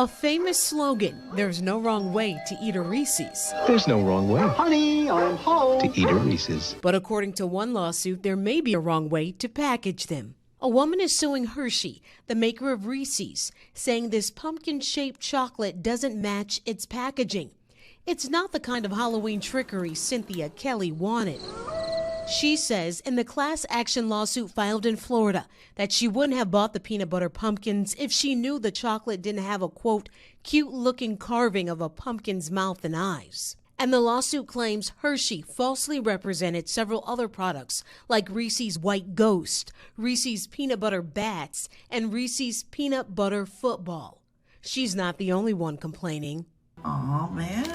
A famous slogan, there's no wrong way to eat a Reese's. There's no wrong way. Honey, I'm home. To eat a Reese's. But according to one lawsuit, there may be a wrong way to package them. A woman is suing Hershey, the maker of Reese's, saying this pumpkin-shaped chocolate doesn't match its packaging. It's not the kind of Halloween trickery Cynthia Kelly wanted. She says in the class action lawsuit filed in Florida that she wouldn't have bought the peanut butter pumpkins if she knew the chocolate didn't have a, quote, cute-looking carving of a pumpkin's mouth and eyes. And the lawsuit claims Hershey falsely represented several other products like Reese's White Ghost, Reese's Peanut Butter Bats, and Reese's Peanut Butter Football. She's not the only one complaining. Aw, man.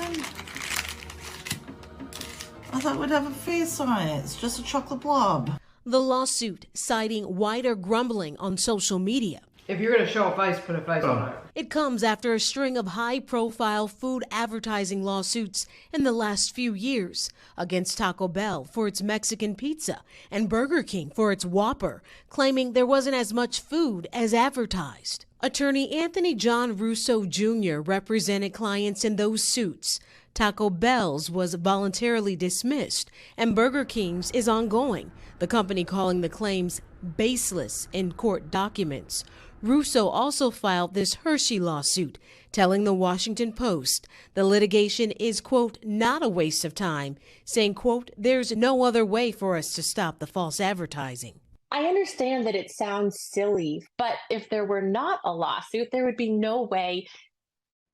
I thought it would have a face on it. It's just a chocolate blob. The lawsuit citing wider grumbling on social media. If you're going to show a face, put a face on it. It comes after a string of high-profile food advertising lawsuits in the last few years against Taco Bell for its Mexican pizza and Burger King for its Whopper, claiming there wasn't as much food as advertised. Attorney Anthony John Russo Jr. represented clients in those suits. Taco Bell's was voluntarily dismissed, and Burger King's is ongoing, the company calling the claims baseless in court documents. Russo also filed this Hershey lawsuit, telling the Washington Post the litigation is, quote, not a waste of time, saying, quote, there's no other way for us to stop the false advertising. I understand that it sounds silly, but if there were not a lawsuit, there would be no way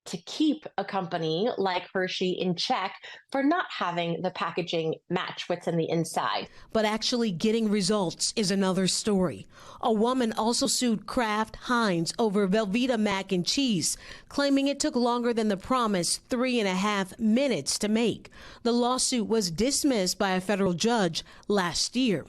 to keep a company like Hershey in check for not having the packaging match what's in the inside. But actually getting results is another story. A woman also sued Kraft Heinz over Velveeta mac and cheese, claiming it took longer than the promised 3.5 minutes to make. The lawsuit was dismissed by a federal judge last year.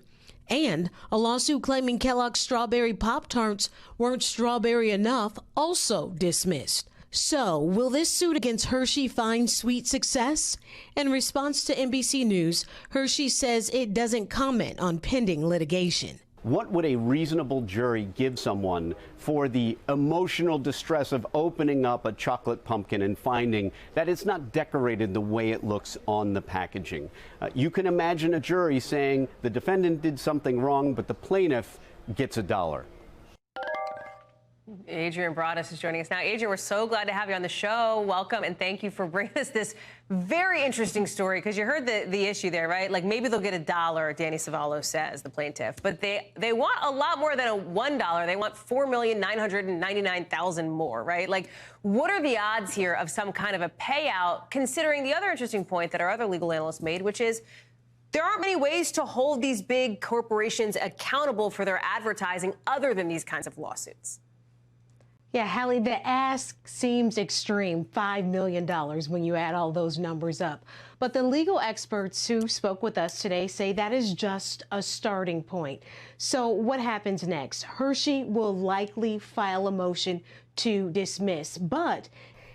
And a lawsuit claiming Kellogg's strawberry Pop-Tarts weren't strawberry enough, also dismissed. So, will this suit against Hershey find sweet success? In response to NBC News, Hershey says it doesn't comment on pending litigation. What would a reasonable jury give someone for the emotional distress of opening up a chocolate pumpkin and finding that it's not decorated the way it looks on the packaging? You can imagine a jury saying the defendant did something wrong, but the plaintiff gets $1. Adrian Broadus is joining us now. Adrian, we're so glad to have you on the show. Welcome, and thank you for bringing us this very interesting story, because you heard the issue there, right? Like, maybe they'll get $1, Danny Savallo says, the plaintiff, but they want a lot more than a $1. They want $4,999,000 more, right? Like, what are the odds here of some kind of a payout, considering the other interesting point that our other legal analyst made, which is there aren't many ways to hold these big corporations accountable for their advertising other than these kinds of lawsuits? Yeah, Hallie, the ask seems extreme, $5 million when you add all those numbers up. But the legal experts who spoke with us today say that is just a starting point. So what happens next? Hershey will likely file a motion to dismiss. But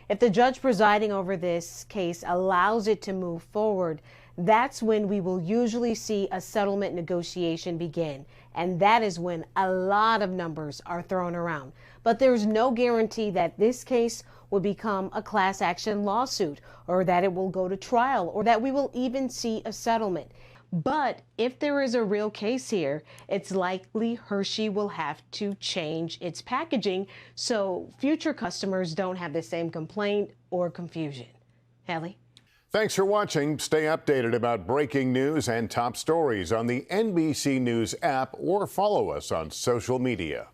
if the judge presiding over this case allows it to move forward, that's when we will usually see a settlement negotiation begin. And that is when a lot of numbers are thrown around. But there's no guarantee that this case will become a class action lawsuit, or that it will go to trial, or that we will even see a settlement. But if there is a real case here, it's likely Hershey will have to change its packaging so future customers don't have the same complaint or confusion. Hallie? Thanks for watching. Stay updated about breaking news and top stories on the NBC News app, or follow us on social media.